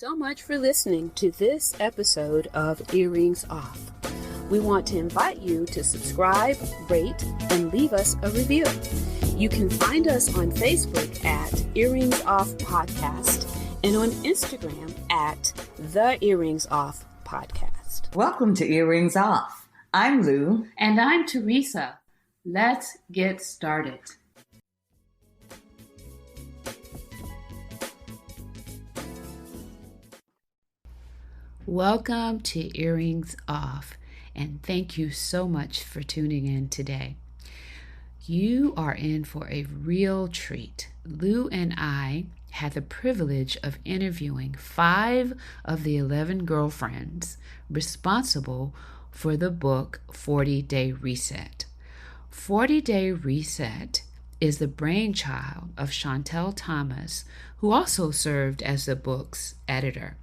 so much for listening to this episode of Earrings Off. We want to invite you to subscribe, rate, and leave us a review. You can find us on Facebook at Earrings Off Podcast and on Instagram at The Earrings Off Podcast. Welcome to Earrings Off. I'm Lou. And I'm Teresa. Let's get started. Welcome to Earrings Off, and thank you so much for tuning in today. You are in for a real treat. Lou and I had the privilege of interviewing 5 of the 11 girlfriends responsible for the book 40-Day Reset. 40-Day Reset is the brainchild of Shantell Thomas, who also served as the book's editor.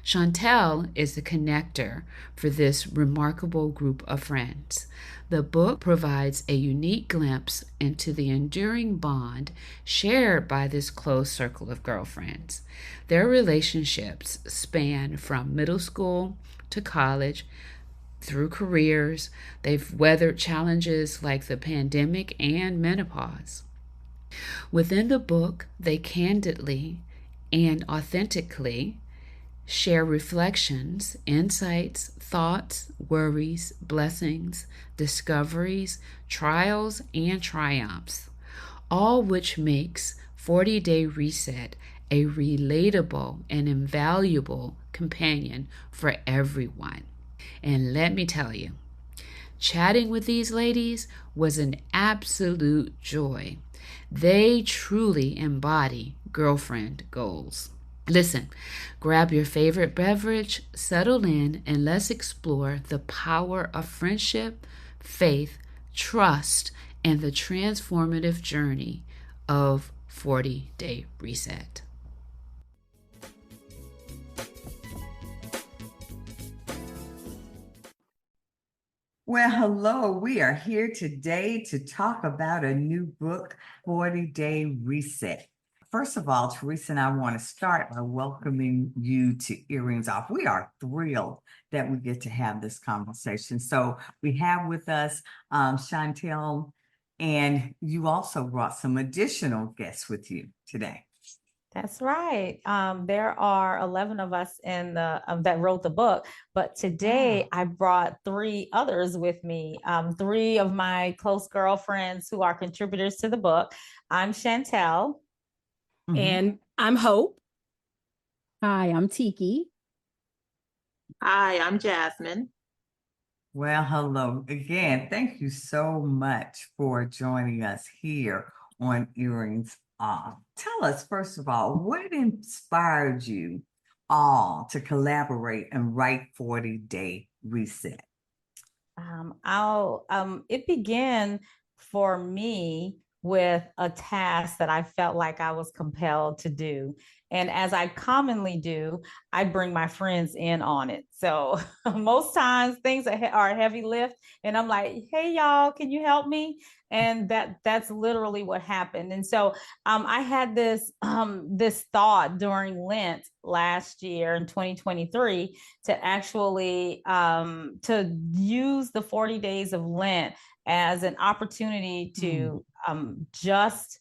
Shantell is the connector for this remarkable group of friends. The book provides a unique glimpse into the enduring bond shared by this close circle of girlfriends. Their relationships span from middle school to college, through careers. They've weathered challenges like the pandemic and menopause. Within the book, they candidly and authentically share reflections, insights, thoughts, worries, blessings, discoveries, trials, and triumphs, all which makes 40-Day Reset a relatable and invaluable companion for everyone. And let me tell you, chatting with these ladies was an absolute joy. They truly embody girlfriend goals. Listen, grab your favorite beverage, settle in, and let's explore the power of friendship, faith, trust, and the transformative journey of 40-Day Reset. Well, hello. We are here today to talk about a new book, 40-Day Reset. First of all, Teresa and I want to start by welcoming you to Earrings Off. We are thrilled that we get to have this conversation. So we have with us Shantell, and you also brought some additional guests with you today. That's right. There are 11 of us in the that wrote the book, but today I brought 3 others with me. 3 of my close girlfriends who are contributors to the book. I'm Shantell. Mm-hmm. And I'm Hope. Hi, I'm Tiki. Hi, I'm Jasmine. Well, hello again. Thank you so much for joining us here on Earrings Off. Tell us, first of all, what inspired you all to collaborate and write 40-Day Reset? It began for me with a task that I felt like I was compelled to do. And as I commonly do, I bring my friends in on it. So most times things are a heavy lift and I'm like, hey, y'all, can you help me? And that's literally what happened. And so I had this thought during Lent last year in 2023 to actually to use the 40 days of Lent as an opportunity to just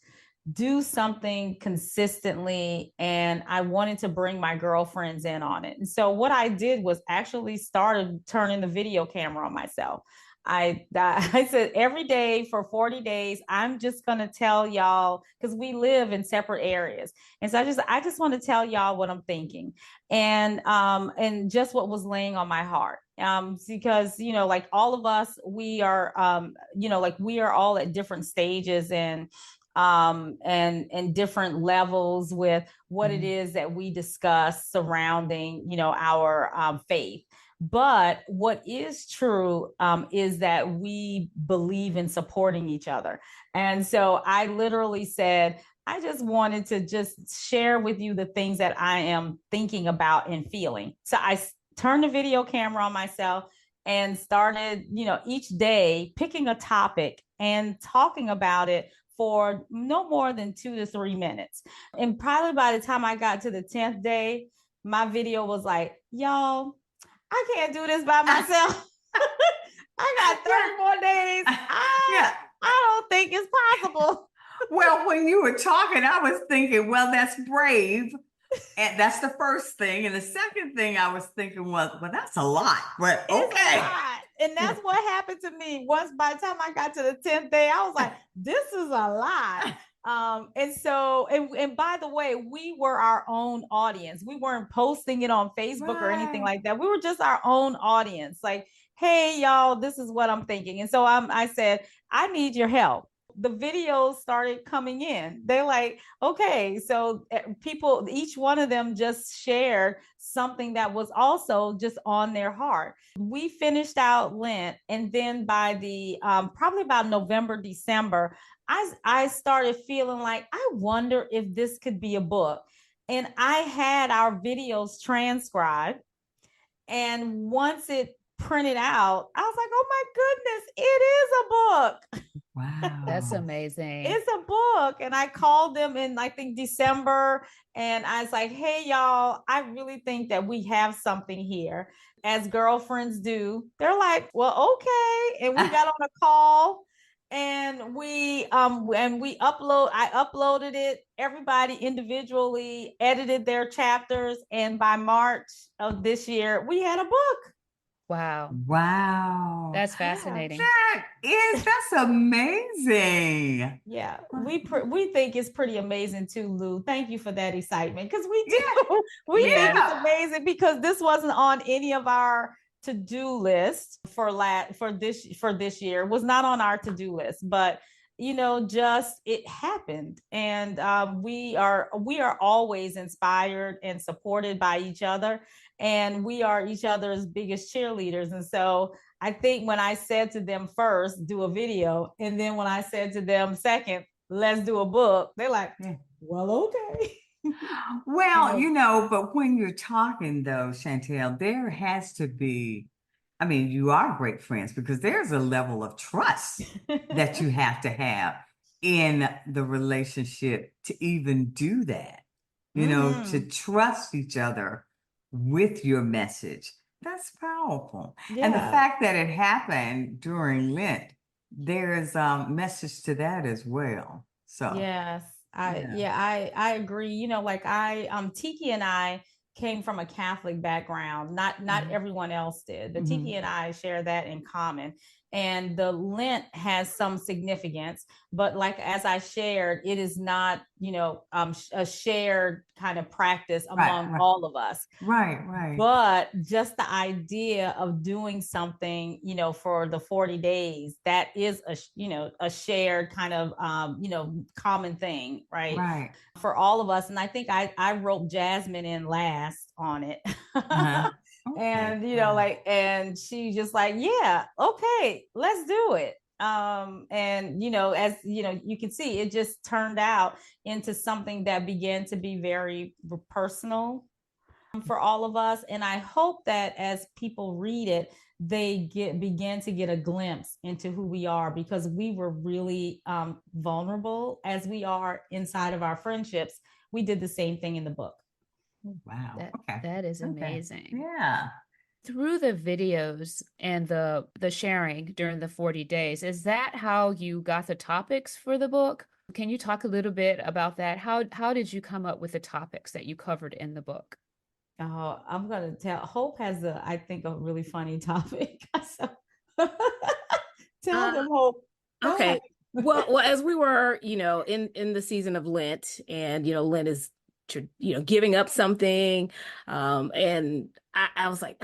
do something consistently. And I wanted to bring my girlfriends in on it. And so what I did was actually started turning the video camera on myself. I said every day for 40 days, I'm just going to tell y'all, because we live in separate areas. And so I just want to tell y'all what I'm thinking and just what was laying on my heart. Because, like all of us, we are, we are all at different stages and different levels with what it is that we discuss surrounding, our faith. But what is true is that we believe in supporting each other. And so I literally said, I just wanted to just share with you the things that I am thinking about and feeling. So I turned the video camera on myself and started, each day picking a topic and talking about it for no more than 2 to 3 minutes. And probably by the time I got to the 10th day, my video was like, y'all, I can't do this by myself. I got 30 more days. Yeah. I don't think it's possible. Well, when you were talking, I was thinking, well, that's brave. And that's the first thing. And the second thing I was thinking was, well, that's a lot, but It's okay. a lot. And that's what happened to me. Once by the time I got to the 10th day, I was like, this is a lot. And by the way, we were our own audience. We weren't posting it on Facebook or anything Right. like that. We were just our own audience. Like, hey, y'all, this is what I'm thinking. And so I said, I need your help. The videos started coming in. They're like, okay, so people, each one of them just shared something that was also just on their heart. We finished out Lent, and then by the probably about November, December, I started feeling like, I wonder if this could be a book. And I had our videos transcribed. And once it printed out, I was like, oh my goodness, it is a book. Wow. That's amazing. It's a book. And I called them in, I think, December. And I was like, hey, y'all, I really think that we have something here. As girlfriends do, they're like, well, okay. And we got on a call and I uploaded it. Everybody individually edited their chapters. And by March of this year, we had a book. Wow. Wow. That's fascinating. That's amazing. Yeah, we think it's pretty amazing too, Lou. Thank you for that excitement, because we do. Yeah. We think it's amazing because this wasn't on any of our to-do list for this year. It was not on our to-do list, but just it happened. And we are always inspired and supported by each other, and we are each other's biggest cheerleaders. And so I think when I said to them first, do a video, and then when I said to them second, let's do a book, they're like, well, okay. Well, but when you're talking though, Shantell, there has to be, I mean, you are great friends because there's a level of trust that you have to have in the relationship to even do that, to trust each other with your message. That's powerful. Yeah. And the fact that it happened during Lent, there's a message to that as well. So yes, I agree. Tiki and I came from a Catholic background. Not everyone else did, but Tiki and I share that in common. And the Lent has some significance, but like as I shared, it is not, a shared kind of practice among all of us. Right. But just the idea of doing something, for the 40 days, that is a shared kind of, common thing, right? For all of us. And I think I wrote Jasmine in last on it. Okay. And and she just like, yeah, okay, let's do it. And as you can see, it just turned out into something that began to be very personal for all of us. And I hope that as people read it, they begin to get a glimpse into who we are, because we were really vulnerable as we are inside of our friendships. We did the same thing in the book. Wow. That is amazing. Yeah. Through the videos and the sharing during the 40 days, is that how you got the topics for the book? Can you talk a little bit about that? How did you come up with the topics that you covered in the book? Oh, I'm going to tell. Hope has I think, a really funny topic. So tell them, Hope. Okay. Well, as we were, in the season of Lent, and, Lent is, giving up something. And I was like,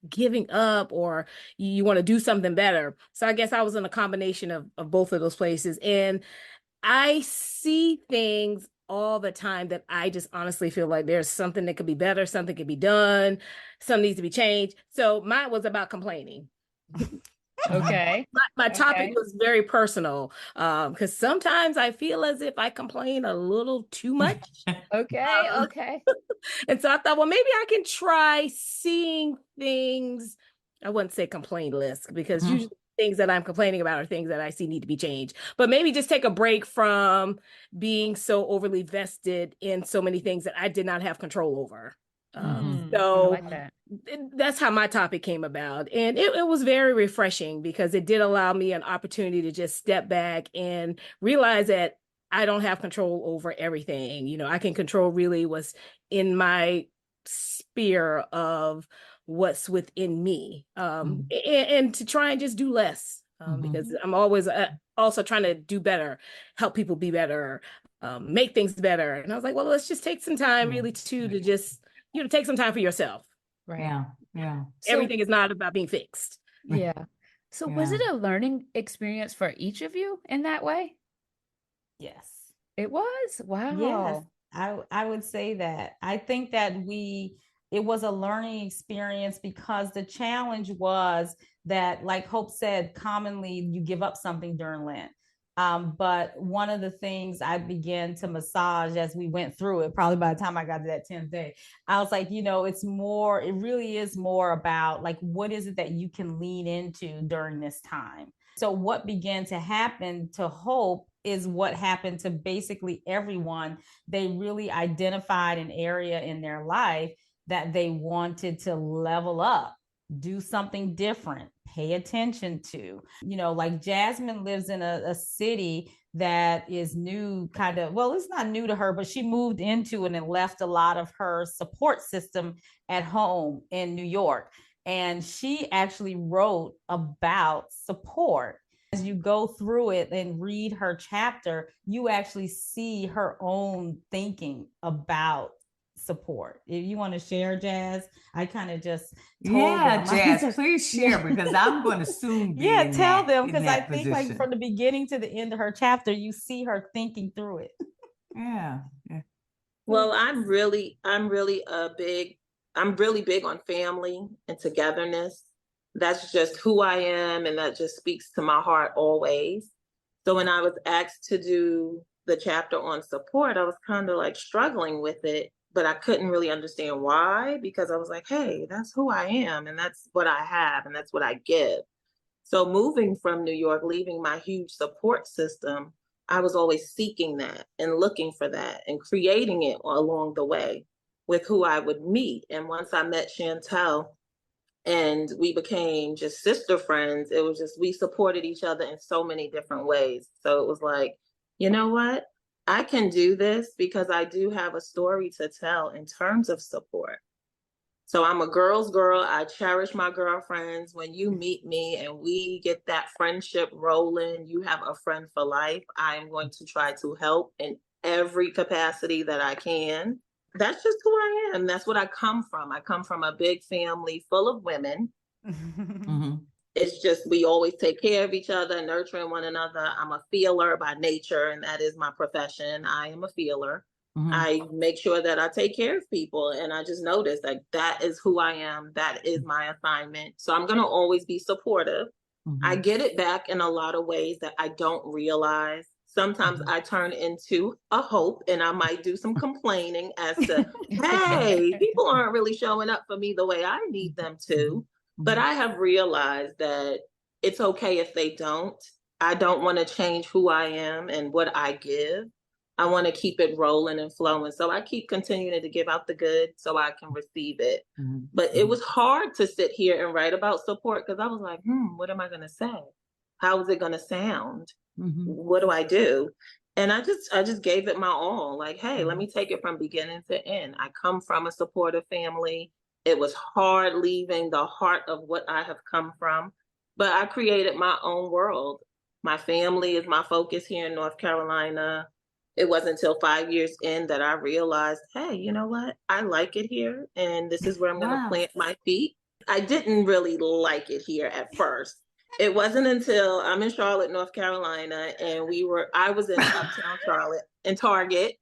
giving up, or you want to do something better. So I guess I was in a combination of both of those places. And I see things all the time that I just honestly feel like there's something that could be better, something could be done, something needs to be changed. So mine was about complaining. Okay. My topic was very personal, because sometimes I feel as if I complain a little too much. Okay. And so I thought, well, maybe I can try seeing things. I wouldn't say complaint list, because usually things that I'm complaining about are things that I see need to be changed. But maybe just take a break from being so overly vested in so many things that I did not have control over. Mhm. I So like that. that's how my topic came about. And it was very refreshing because it did allow me an opportunity to just step back and realize that I don't have control over everything. You know, I can control really what's in my sphere of what's within me. And to try and just do less, because I'm always also trying to do better, help people be better, make things better. And I was like, well, let's just take some time really to just, take some time for yourself. Right. Yeah. Yeah. So, Everything is not about being fixed. yeah. So was Yeah. it a learning experience for each of you in that way? Yes. It was. Yes, Wow. I would say that. I think that it was a learning experience because the challenge was that, like Hope said, commonly you give up something during Lent. But one of the things I began to massage as we went through it, probably by the time I got to that 10th day, I was like, it really is more about like, what is it that you can lean into during this time? So what began to happen to Hope is what happened to basically everyone. They really identified an area in their life that they wanted to level up, do something different, pay attention to. Like Jasmine lives in a city that is new, kind of, well, it's not new to her, but she moved into it and left a lot of her support system at home in New York. And she actually wrote about support. As you go through it and read her chapter, you actually see her own thinking about support. If you want to share, Jazz, I kind of just told Yeah, them. Jazz, please share because I'm going to soon be Yeah, in tell them, in because I that think like position. from the beginning to the end of her chapter, you see her thinking through it. Yeah. Yeah. Well, I'm really big on family and togetherness. That's just who I am, and that just speaks to my heart always. So when I was asked to do the chapter on support, I was kind of like struggling with it, but I couldn't really understand why, because I was like, hey, that's who I am, and that's what I have, and that's what I give. So moving from New York, leaving my huge support system, I was always seeking that and looking for that and creating it along the way with who I would meet. And once I met Shantell and we became just sister friends, it was just, we supported each other in so many different ways. So it was like, you know what? I can do this because I do have a story to tell in terms of support. So I'm a girl's girl. I cherish my girlfriends. When you meet me and we get that friendship rolling, you have a friend for life. I am going to try to help in every capacity that I can. That's just who I am. That's what I come from. I come from a big family full of women. Mhm. It's just we always take care of each other, nurturing one another. I'm a feeler by nature, and that is my profession. I am a feeler. Mhm. I make sure that I take care of people, and I just noticed like that is who I am. That is my assignment. So I'm going to always be supportive. I Mhm. get it back in a lot of ways that I don't realize. Sometimes Mhm. I turn into a hope and I might do some complaining as to, hey, people aren't really showing up for me the way I need them to. But I have realized that it's okay if they don't. I don't want to change who I am and what I give. I want to keep it rolling and flowing. So I keep continuing to give out the good so I can receive it. Mhm. But it was hard to sit here and write about support because I was like, what am I going to say? How is it going to sound? Mhm. What do I do? And I just gave it my all. Like, hey, let me take it from beginning to end. I come from a supportive family. It was hard leaving the heart of what I have come from, but I created my own world. My family is my focus here in North Carolina. It wasn't until 5 years in that I realized, hey, you know what? I like it here, and this is where I'm going to Wow. plant my feet. I didn't really like it here at first. It wasn't until I'm in Charlotte, North Carolina, and I was in Uptown Charlotte in Target.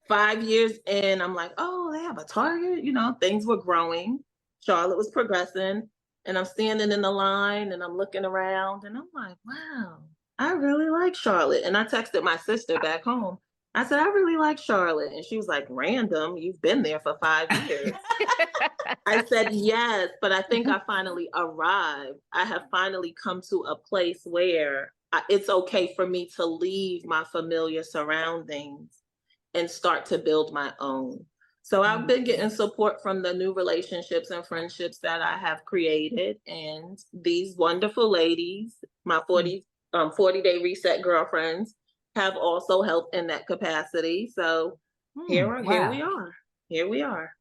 5 years in, I'm like, oh, they have a Target. Things were growing. Charlotte was progressing. And I'm standing in the line and I'm looking around and I'm like, wow, I really like Charlotte. And I texted my sister back home. I said, I really like Charlotte. And she was like, random, you've been there for 5 years. I said, yes, but I think I finally arrived. I have finally come to a place where it's okay for me to leave my familiar surroundings and start to build my own. So I've been getting support from the new relationships and friendships that I have created. And these wonderful ladies, my 40-day reset girlfriends, have also helped in that capacity. So here we are. Here we are.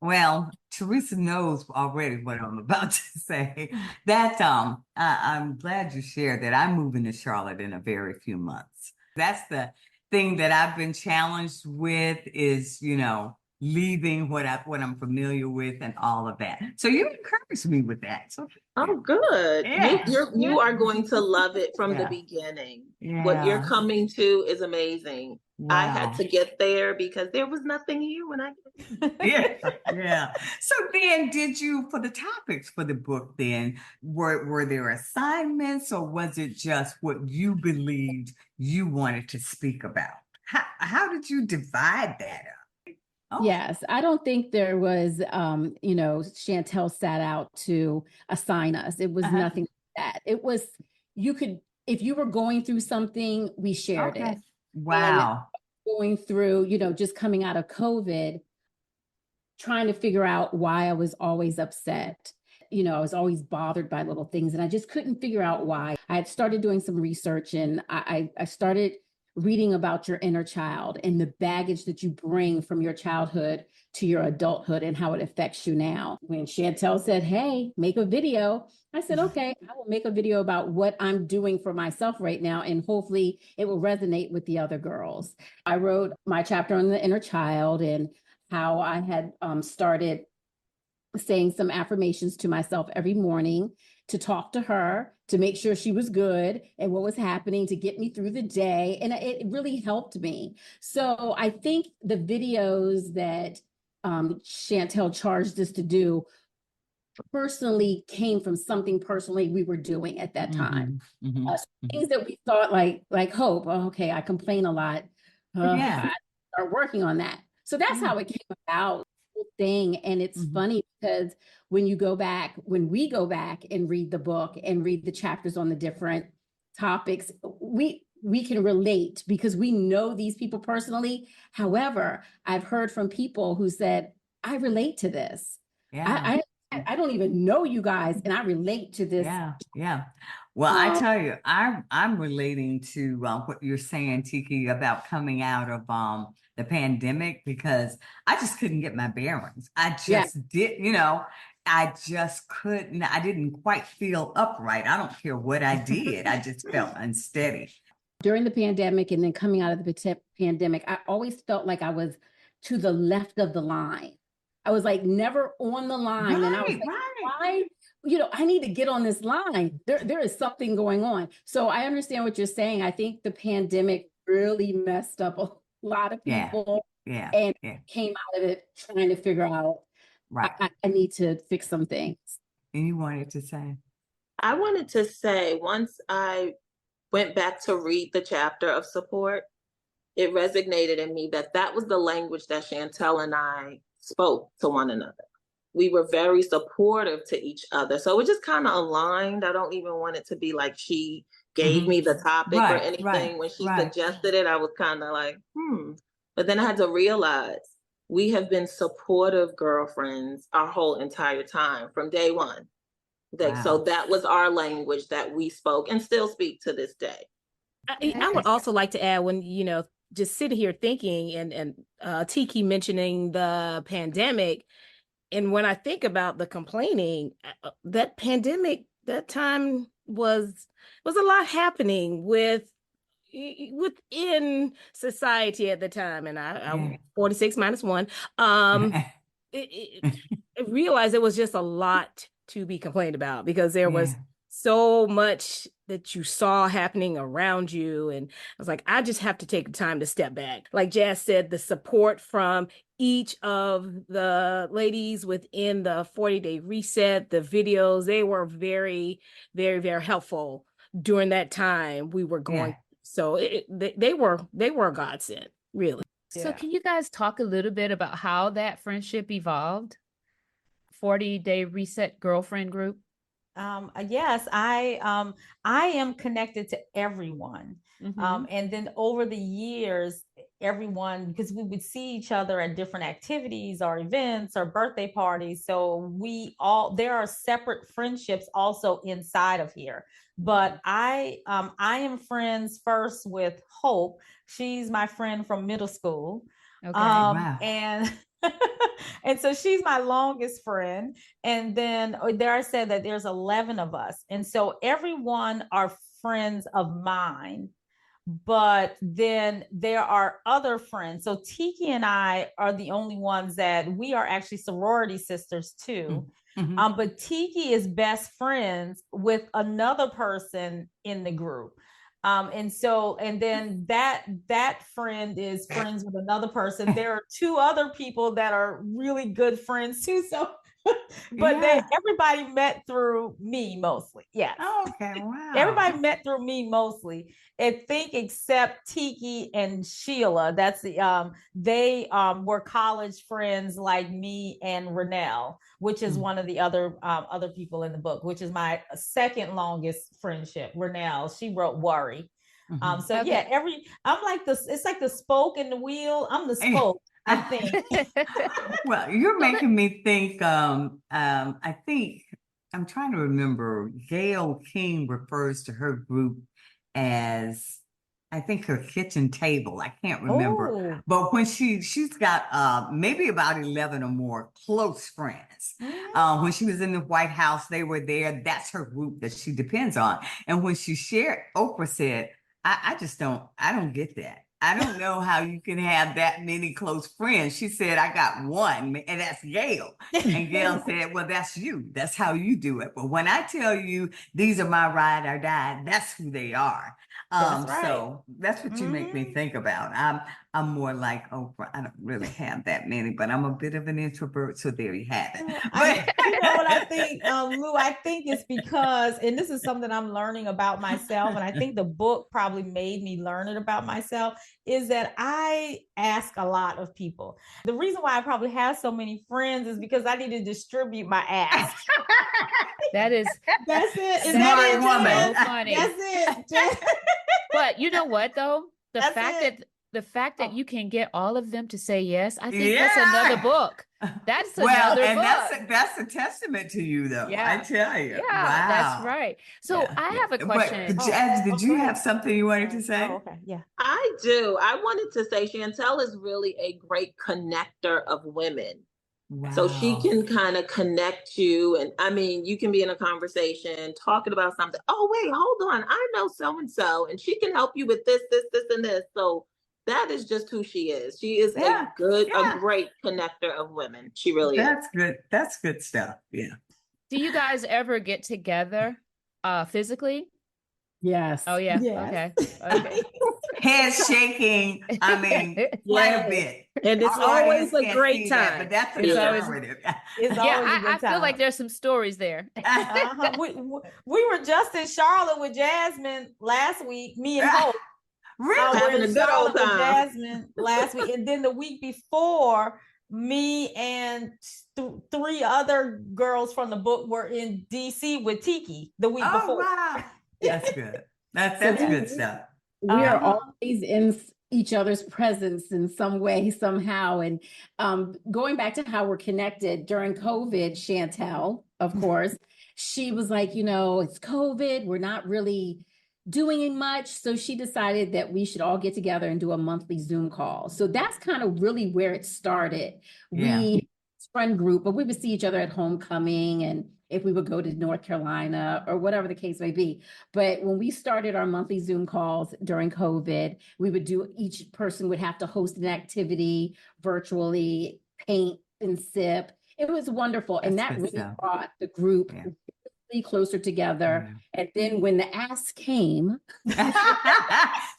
Well, Teresa knows already what I'm about to say. That I'm glad you shared that. I'm moving to Charlotte in a very few months. That's the thing that I've been challenged with is, leaving what I'm familiar with and all of that. So you encouraged me with that. So oh, good. Yeah. You are going to love it from the beginning. Yeah. What you're coming to is amazing. Wow. I had to get there because there was nothing here when I yeah. So then did you, for the topics for the book then, were there assignments or was it just what you believed you wanted to speak about? How did you divide that up? Oh. Yes, I don't think there was, Shantell sat out to assign us. It was nothing like that. It was, if you were going through something, we shared it. Wow. And going through, just coming out of COVID, trying to figure out why I was always upset. I was always bothered by little things and I just couldn't figure out why. I had started doing some research and I started reading about your inner child and the baggage that you bring from your childhood to your adulthood and how it affects you now. When Shantell said, hey, make a video, I said, okay, I will make a video about what I'm doing for myself right now. And hopefully it will resonate with the other girls. I wrote my chapter on the inner child and how I had started saying some affirmations to myself every morning to talk to her, to make sure she was good and what was happening to get me through the day. And it really helped me. So I think the videos that Shantell charged us to do personally came from something personally we were doing at that time. Things that we thought like Hope, okay, I complain a lot. I start working on that. So that's how it came about. Thing. And it's funny because when we go back and read the book and read the chapters on the different topics, we can relate because we know these people personally. However, I've heard from people who said, I relate to this. I don't even know you guys and I relate to this. Yeah. Well, I tell you, I'm relating to what you're saying, Tiki, about coming out of the pandemic because I just couldn't get my bearings. I just I just couldn't. I didn't quite feel upright. I don't care what I did. I just felt unsteady. During the pandemic and then coming out of the pandemic, I always felt like I was to the left of the line. I was like never on the line. And I was like, why? I need to get on this line. There is something going on. So I understand what you're saying. I think the pandemic really messed up a lot of people and came out of it trying to figure out, I need to fix some things. And you wanted to say? I wanted to say, once I went back to read the chapter of support, it resonated in me that was the language that Shantell and I spoke to one another. We were very supportive to each other. So it just kind of aligned. I don't even want it to be like she gave me the topic or anything. When she suggested it, I was kind of like, But then I had to realize we have been supportive girlfriends our whole entire time from day one. So that was our language that we spoke and still speak to this day. I would also like to add when, just sitting here thinking and Tiki mentioning the pandemic. And when I think about the complaining, that pandemic, that time was a lot happening within society at the time. And I 46 minus 1. I realized it was just a lot to be complained about because there was so much that you saw happening around you. And I was like, I just have to take time to step back. Like Jazz said, the support from each of the ladies within the 40-day reset, the videos, they were very, very, very helpful during that time we were going. So they were a godsend, really. So can you guys talk a little bit about how that friendship evolved? 40-day reset girlfriend group? Yes, I am connected to everyone. And then over the years, everyone, because we would see each other at different activities or events or birthday parties. So there are separate friendships also inside of here. But I am friends first with Hope. She's my friend from middle school. Okay. Wow. And and so she's my longest friend. And then there I said that there's 11 of us. And so everyone are friends of mine. But then there are other friends. So Tiki and I are the only ones that we are actually sorority sisters too. Mm-hmm. But Tiki is best friends with another person in the group. And then that friend is friends with another person. There are two other people that are really good friends too. So, but everybody met through me mostly. Yes. Oh, okay. Wow. Everybody met through me mostly. I think except Tiki and Sheila. That's they were college friends like me and Renelle, which is one of the other people in the book, which is my second longest friendship. Renelle, she wrote Worry. So Okay. I'm like it's like the spoke in the wheel. I'm the spoke, I think. Well, you're making me think, I think I'm trying to remember, Gail King refers to her group as, I think, her kitchen table. I can't remember. Oh. But when she's got maybe about 11 or more close friends. When she was in the White House, they were there. That's her group that she depends on. And when she shared, Oprah said, I don't get that. I don't know how you can have that many close friends. She said, I got one, and that's Gail. And Gail said, well, that's you. That's how you do it. But when I tell you these are my ride or die, that's who they are. That's right. So that's what you make me think about. I'm more like Oprah. I don't really have that many, but I'm a bit of an introvert. So there you have it. You know what I think, Lou? I think it's because, and this is something I'm learning about myself, and I think the book probably made me learn it about myself, is that I ask a lot of people. The reason why I probably have so many friends is because I need to distribute my ask. That's it. Is Smart that it, woman. So funny. That's it. But you know what though? The That's fact that you can get all of them to say yes, I think Yeah. that's another book. That's Well, another and book. that's a testament to you, though. Yeah. I tell you. Yeah, Wow. that's right. So Yeah, I yeah. have a question. But Jazz, did you go have ahead. something you wanted to say? Oh, okay. Yeah. I do. I wanted to say Shantell is really a great connector of women. Wow. So she can kind of connect you. And I mean, you can be in a conversation talking about something. Oh, wait, hold on. I know so-and-so, and she can help you with this, and this. So that is just who she is. She is a great connector of women. She really is. That's good. That's good stuff. Yeah. Do you guys ever get together physically? Yes. Oh yeah. Yes. Okay. Head shaking. I mean, quite a bit. And it's Our always audience a can't great see that, time. but that's It's always- affirmative. It's Yeah, always a good I feel time. like there's some stories there. We were just in Charlotte with Jasmine last week, me and Hope. Really? Having We're a in good Charlotte old with time. Jasmine last week. And then the week before, me and three other girls from the book were in DC with Tiki the week Oh, before. wow. That's good. That's So good stuff. We are Uh-huh. always in each other's presence in some way, somehow. And going back to how we're connected during COVID, Shantell, of course, she was like, it's COVID. We're not really doing much. So she decided that we should all get together and do a monthly Zoom call. So that's kind of really where it started. Yeah. We friend group, but we would see each other at homecoming and if we would go to North Carolina or whatever the case may be. But when we started our monthly Zoom calls during COVID, we would each person would have to host an activity virtually, paint and sip. It was wonderful. And That's that good really stuff. brought the group Yeah. really closer together. And then when the ask came,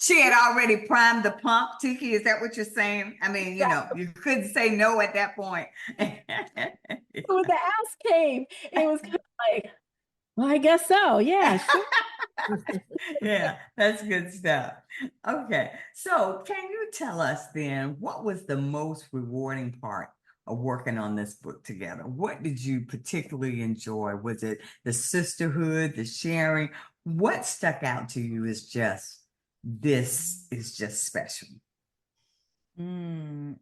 She had already primed the pump, Tiki. Is that what you're saying? I mean, you couldn't say no at that point. when the ask came, it was kind of like, well, I guess so. Yeah, sure. Yeah, that's good stuff. Okay. So can you tell us then, what was the most rewarding part of working on this book together? What did you particularly enjoy? Was it the sisterhood, the sharing? What stuck out to you as this is just special? I'm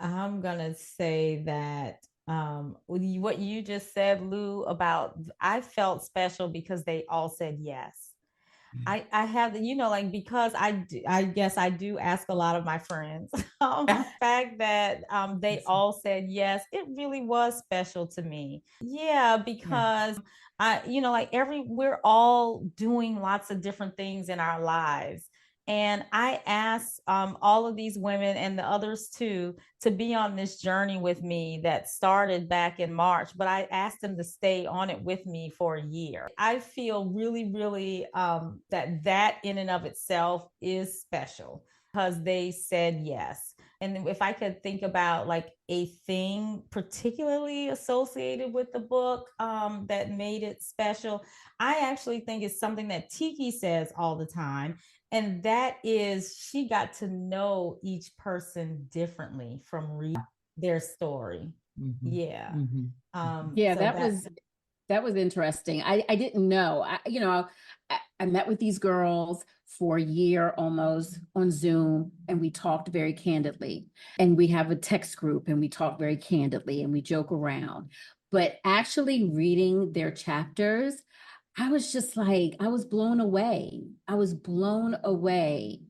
gonna say that what you just said, Lou, about I felt special because they all said yes. I have, like, because I guess I do ask a lot of my friends. Fact that they all said yes, it really was special to me. Yeah, because like we're all doing lots of different things in our lives. And I asked all of these women and the others too to be on this journey with me that started back in March, but I asked them to stay on it with me for a year. I feel really, really that in and of itself is special because they said yes. And if I could think about like a thing particularly associated with the book that made it special, I actually think it's something that Tiki says all the time. And that is, she got to know each person differently from reading their story. Yeah. Yeah, So that was interesting. I didn't know. I met with these girls for a year almost on Zoom, and we talked very candidly. And we have a text group, and we talk very candidly, and we joke around. But actually reading their chapters, I was just like, I was blown away. I was blown away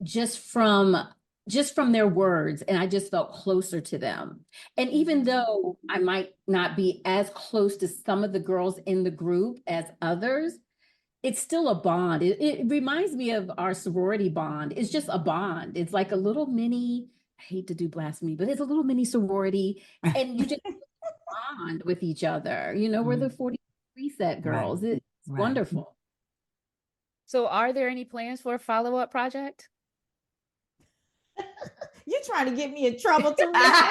just from their words, and I just felt closer to them. And even though I might not be as close to some of the girls in the group as others, it's still a bond. It reminds me of our sorority bond. It's just a bond. It's like a little mini, I hate to do blasphemy, but it's a little mini sorority, and you just bond with each other. We're the 40 reset girls. It's wonderful. So are there any plans for a follow-up project? You're trying to get me in trouble, Teresa.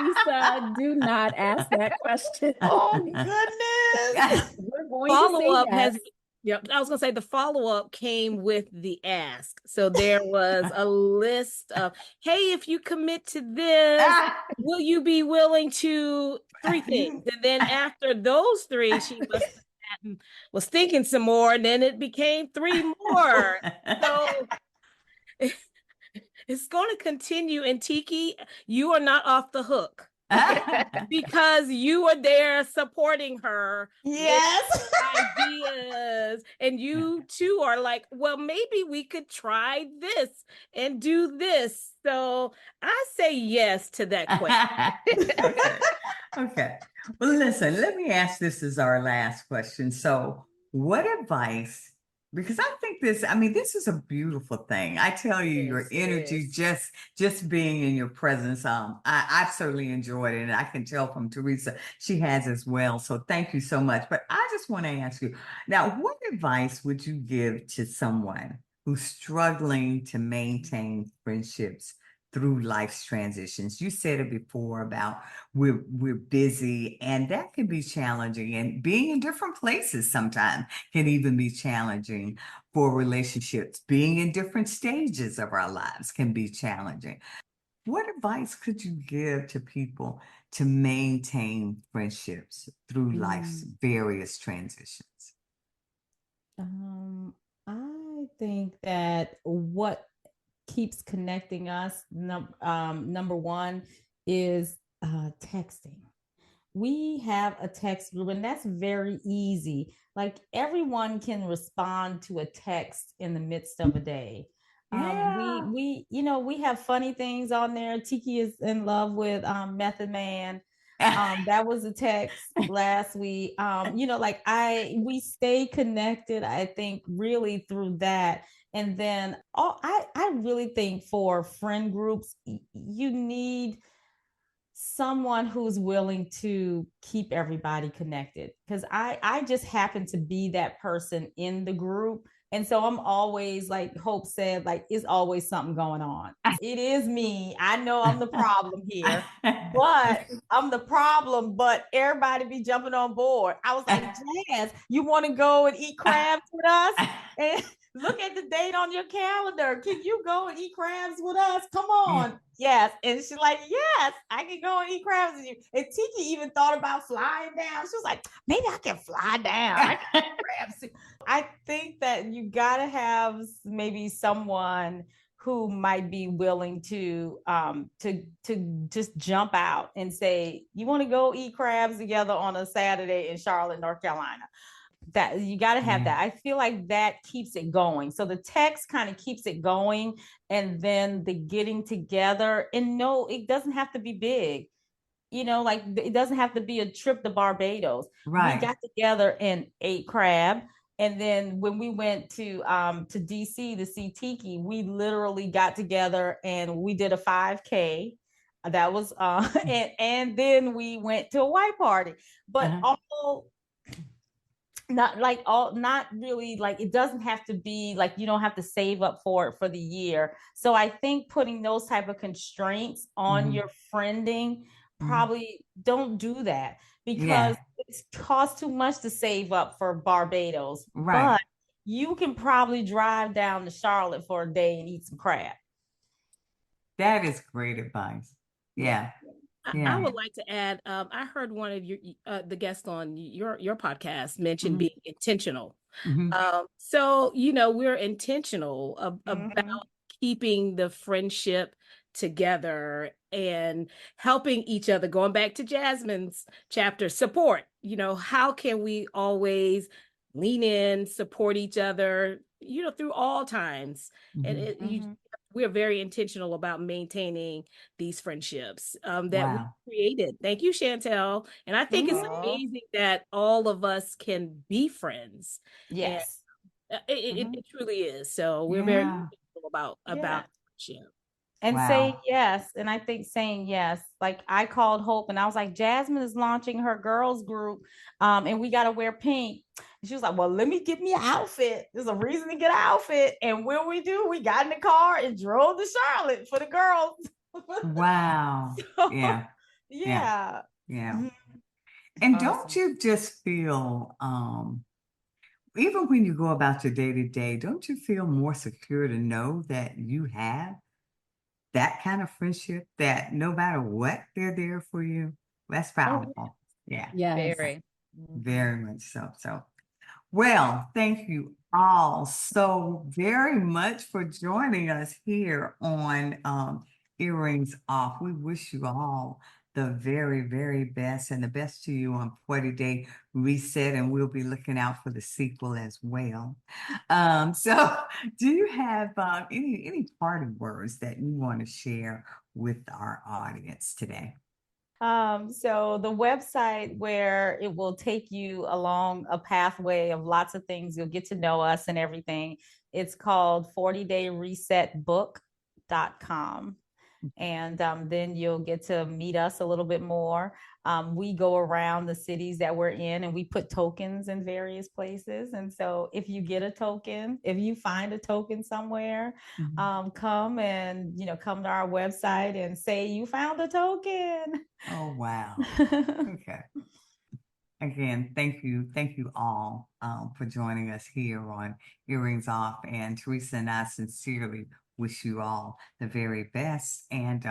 Lisa, do not ask that question. Oh goodness. We're going Follow-up to say yes. Yep, I was gonna say the follow-up came with the ask. So there was a list of, hey, if you commit to this, will you be willing to 3 things? And then after those 3, she was thinking some more, and then it became 3 more. So it's going to continue. And Tiki, you are not off the hook because you are there supporting her. Yes. Ideas. And you too are like, well, maybe we could try this and do this. So I say yes to that question. Okay. Well, listen, let me ask this as our last question. So, what advice? Because I think this is a beautiful thing. I tell you, your energy, just being in your presence, I've certainly enjoyed it, and I can tell from Teresa, she has as well. So thank you so much. But I just want to ask you now, what advice would you give to someone who's struggling to maintain friendships through life's transitions? You said it before about we're busy, and that can be challenging, and being in different places sometimes can even be challenging for relationships. Being in different stages of our lives can be challenging. What advice could you give to people to maintain friendships through life's various transitions? I think that what keeps connecting us, number one, is texting. We have a text group, and that's very easy. Like, everyone can respond to a text in the midst of a day. We have funny things on there. Tiki is in love with Method Man. That was a text last week. We stay connected, I think, really through that. And then I really think for friend groups, you need someone who's willing to keep everybody connected, because I just happen to be that person in the group. And so I'm always, like Hope said, like, it's always something going on. It is me. I know I'm the problem here, but I'm the problem, but everybody be jumping on board. I was like, Jazz, you want to go and eat crabs with us? And look at the date on your calendar. Can you go and eat crabs with us? Come on. Yes. And she's like, yes, I can go and eat crabs with you. And Tiki even thought about flying down. She was like, maybe I can fly down. I can eat crabs. I think that you got to have maybe someone who might be willing to just jump out and say, you want to go eat crabs together on a Saturday in Charlotte, North Carolina. That you got to have that. I feel like that keeps it going. So the text kind of keeps it going, and then the getting together. And no, it doesn't have to be big. Like it doesn't have to be a trip to Barbados. Right. We got together and ate crab. And then when we went to DC to see Tiki, we literally got together and we did a 5K. That was and then we went to a white party. But all not really, like it doesn't have to be like you don't have to save up for it for the year. So I think putting those type of constraints on your friending, probably don't do that, because it costs too much to save up for Barbados. Right. But you can probably drive down to Charlotte for a day and eat some crab. That is great advice. Yeah. I would like to add, I heard one of the guests on your podcast mention being intentional. So, we're intentional about keeping the friendship together and helping each other. Going back to Jasmine's chapter, support, how can we always lean in, support each other, through all times. And we're very intentional about maintaining these friendships that we created. Thank you, Shantell. And I think it's amazing that all of us can be friends. Yes. And it truly is. So we're very intentional about friendship. And saying yes. And I think saying yes, like I called Hope and I was like, Jasmine is launching her girls group and we got to wear pink. And she was like, well, let me get me an outfit. There's a reason to get an outfit. And what we do, we got in the car and drove to Charlotte for the girls. Wow. So, yeah. And don't you just feel, even when you go about your day to day, don't you feel more secure to know that you have that kind of friendship, that no matter what, they're there for you? That's powerful. Yeah. Very much so. Well, thank you all so very much for joining us here on Earrings Off. We wish you all the very, very best, and the best to you on 40 Day Reset, and we'll be looking out for the sequel as well. So do you have any parting words that you want to share with our audience today? So the website, where it will take you along a pathway of lots of things, you'll get to know us and everything. It's called 40dayresetbook.com. And then you'll get to meet us a little bit more. We go around the cities that we're in and we put tokens in various places. And so if you get a token, if you find a token somewhere, come and, come to our website and say you found a token. Oh, wow. Okay. Again, thank you all for joining us here on Earrings Off. And Teresa and I sincerely wish you all the very best, and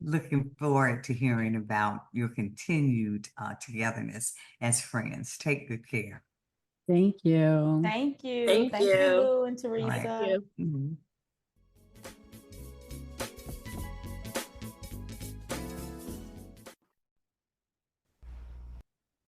looking forward to hearing about your continued togetherness as friends. Take good care. Thank you. Thank you. Thank you. Lou and Teresa. Right.